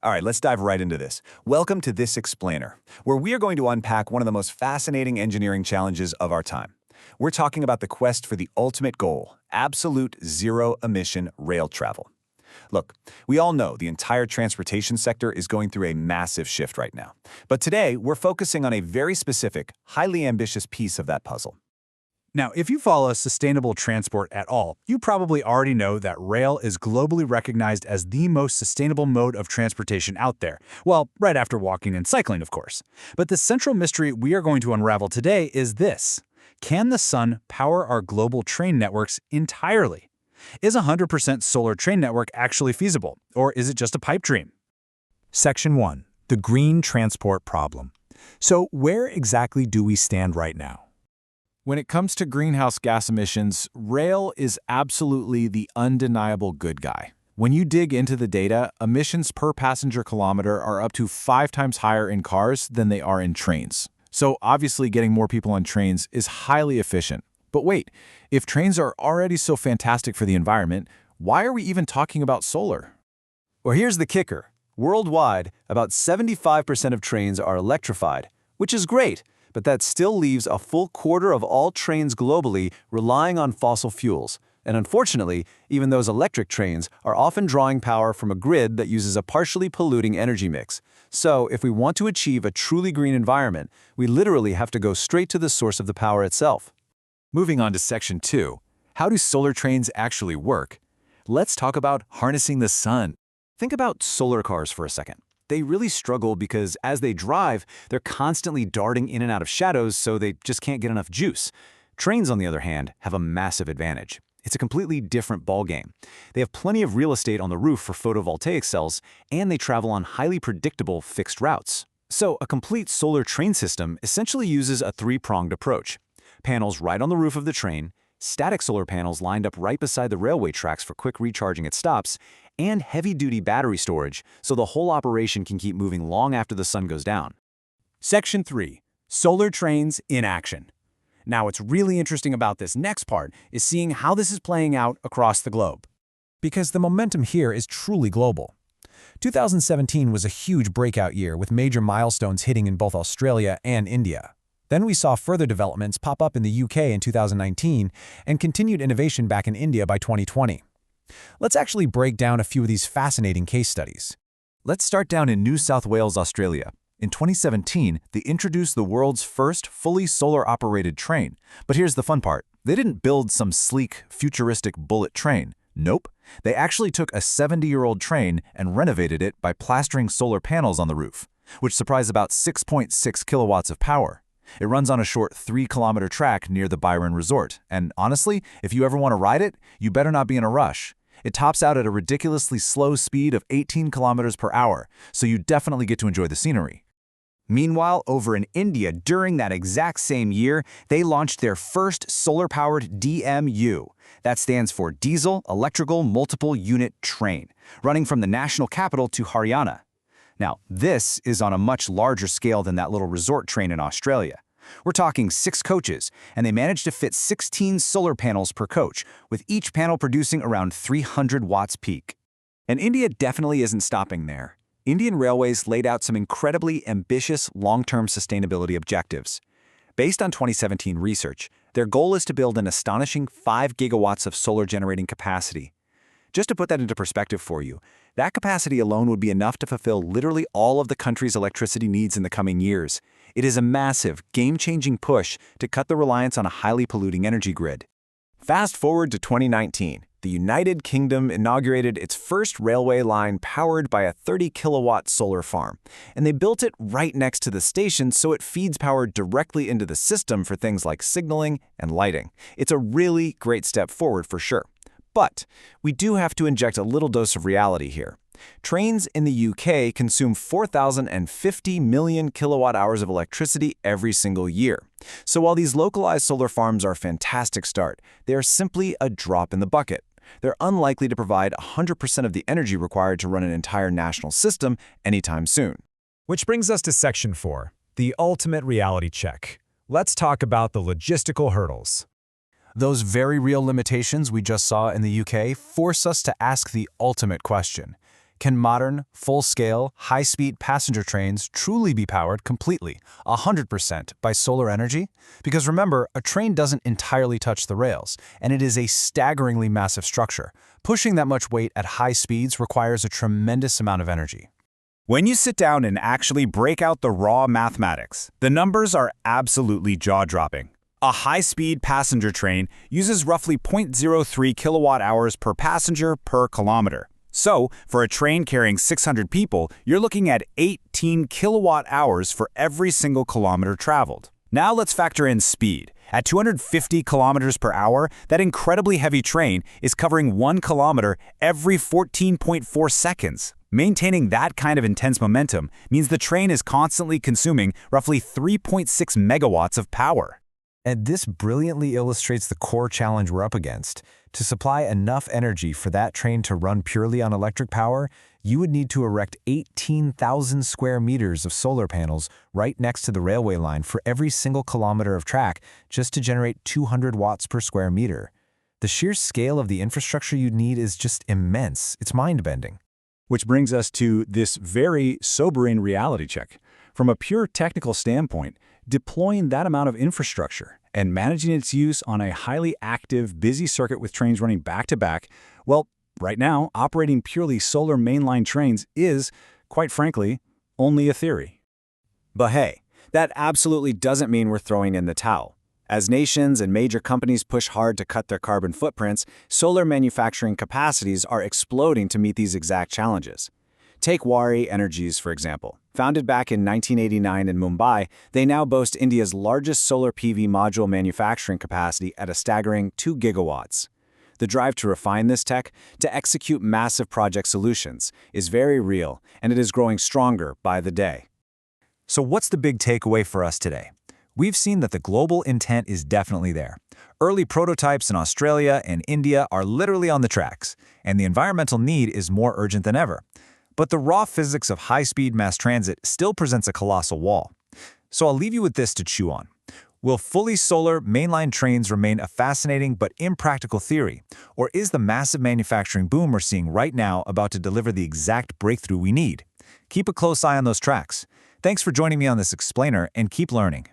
All right, let's dive right into this. Welcome to This Explainer, where we are going to unpack one of the most fascinating engineering challenges of our time. We're talking about the quest for the ultimate goal, absolute zero-emission rail travel. Look, we all know the entire transportation sector is going through a massive shift right now. But today, we're focusing on a very specific, highly ambitious piece of that puzzle. Now, if you follow sustainable transport at all, you probably already know that rail is globally recognized as the most sustainable mode of transportation out there. Well, right after walking and cycling, of course. But the central mystery we are going to unravel today is this. Can the sun power our global train networks entirely? Is a 100% solar train network actually feasible, or is it just a pipe dream? Section 1. The green transport problem. So where exactly do we stand right now? When it comes to greenhouse gas emissions, rail is absolutely the undeniable good guy. When you dig into the data, emissions per passenger kilometer are up to 5 times higher in cars than they are in trains. So obviously getting more people on trains is highly efficient. But wait, if trains are already so fantastic for the environment, why are we even talking about solar? Well, here's the kicker. Worldwide, about 75% of trains are electrified, which is great. But that still leaves a full quarter of all trains globally relying on fossil fuels. And unfortunately, even those electric trains are often drawing power from a grid that uses a partially polluting energy mix. So, if we want to achieve a truly green environment, we literally have to go straight to the source of the power itself. Moving on to Section 2. How do solar trains actually work? Let's talk about harnessing the sun. Think about solar cars for a second. They really struggle because as they drive, they're constantly darting in and out of shadows, so they just can't get enough juice. Trains, on the other hand, have a massive advantage. It's a completely different ballgame. They have plenty of real estate on the roof for photovoltaic cells, and they travel on highly predictable fixed routes. So a complete solar train system essentially uses a three-pronged approach. Panels right on the roof of the train, static solar panels lined up right beside the railway tracks for quick recharging at stops, and heavy-duty battery storage so the whole operation can keep moving long after the sun goes down. Section 3. Solar trains in action. Now, what's really interesting about this next part is seeing how this is playing out across the globe. Because the momentum here is truly global. 2017 was a huge breakout year with major milestones hitting in both Australia and India. Then we saw further developments pop up in the UK in 2019 and continued innovation back in India by 2020. Let's actually break down a few of these fascinating case studies. Let's start down in New South Wales, Australia. In 2017, they introduced the world's first fully solar-operated train. But here's the fun part. They didn't build some sleek, futuristic bullet train. Nope. They actually took a 70-year-old train and renovated it by plastering solar panels on the roof, which supplies about 6.6 kilowatts of power. It runs on a short 3-kilometer track near the Byron Resort, and honestly, if you ever want to ride it, you better not be in a rush. It tops out at a ridiculously slow speed of 18 kilometers per hour, so you definitely get to enjoy the scenery. Meanwhile, over in India, during that exact same year, they launched their first solar-powered DMU. That stands for Diesel Electrical Multiple Unit Train, running from the national capital to Haryana. Now, this is on a much larger scale than that little resort train in Australia. We're talking 6 coaches, and they managed to fit 16 solar panels per coach, with each panel producing around 300 watts peak. And India definitely isn't stopping there. Indian Railways laid out some incredibly ambitious long-term sustainability objectives. Based on 2017 research, their goal is to build an astonishing 5 gigawatts of solar generating capacity. Just to put that into perspective for you, that capacity alone would be enough to fulfill literally all of the country's electricity needs in the coming years. It is a massive, game-changing push to cut the reliance on a highly polluting energy grid. Fast forward to 2019. The United Kingdom inaugurated its first railway line powered by a 30-kilowatt solar farm, and they built it right next to the station so it feeds power directly into the system for things like signaling and lighting. It's a really great step forward for sure. But we do have to inject a little dose of reality here. Trains in the UK consume 4,050 million kilowatt-hours of electricity every single year. So while these localized solar farms are a fantastic start, they are simply a drop in the bucket. They're unlikely to provide 100% of the energy required to run an entire national system anytime soon. Which brings us to Section 4, the ultimate reality check. Let's talk about the logistical hurdles. Those very real limitations we just saw in the UK force us to ask the ultimate question. Can modern, full-scale, high-speed passenger trains truly be powered completely, 100% by solar energy? Because remember, a train doesn't entirely touch the rails, and it is a staggeringly massive structure. Pushing that much weight at high speeds requires a tremendous amount of energy. When you sit down and actually break out the raw mathematics, the numbers are absolutely jaw-dropping. A high-speed passenger train uses roughly 0.03 kilowatt-hours per passenger per kilometer. So, for a train carrying 600 people, you're looking at 18 kilowatt-hours for every single kilometer traveled. Now let's factor in speed. At 250 kilometers per hour, that incredibly heavy train is covering 1 kilometer every 14.4 seconds. Maintaining that kind of intense momentum means the train is constantly consuming roughly 3.6 megawatts of power. And this brilliantly illustrates the core challenge we're up against. To supply enough energy for that train to run purely on electric power, you would need to erect 18,000 square meters of solar panels right next to the railway line for every single kilometer of track just to generate 200 watts per square meter. The sheer scale of the infrastructure you'd need is just immense. It's mind-bending. Which brings us to this very sobering reality check. From a pure technical standpoint, deploying that amount of infrastructure and managing its use on a highly active, busy circuit with trains running back-to-back, well, right now, operating purely solar mainline trains is, quite frankly, only a theory. But hey, that absolutely doesn't mean we're throwing in the towel. As nations and major companies push hard to cut their carbon footprints, solar manufacturing capacities are exploding to meet these exact challenges. Take Waaree Energies, for example. Founded back in 1989 in Mumbai, they now boast India's largest solar PV module manufacturing capacity at a staggering 2 gigawatts. The drive to refine this tech, to execute massive project solutions, is very real, and it is growing stronger by the day. So what's the big takeaway for us today? We've seen that the global intent is definitely there. Early prototypes in Australia and India are literally on the tracks, and the environmental need is more urgent than ever. But the raw physics of high-speed mass transit still presents a colossal wall. So I'll leave you with this to chew on. Will fully solar mainline trains remain a fascinating but impractical theory? Or is the massive manufacturing boom we're seeing right now about to deliver the exact breakthrough we need? Keep a close eye on those tracks. Thanks for joining me on this explainer, and keep learning.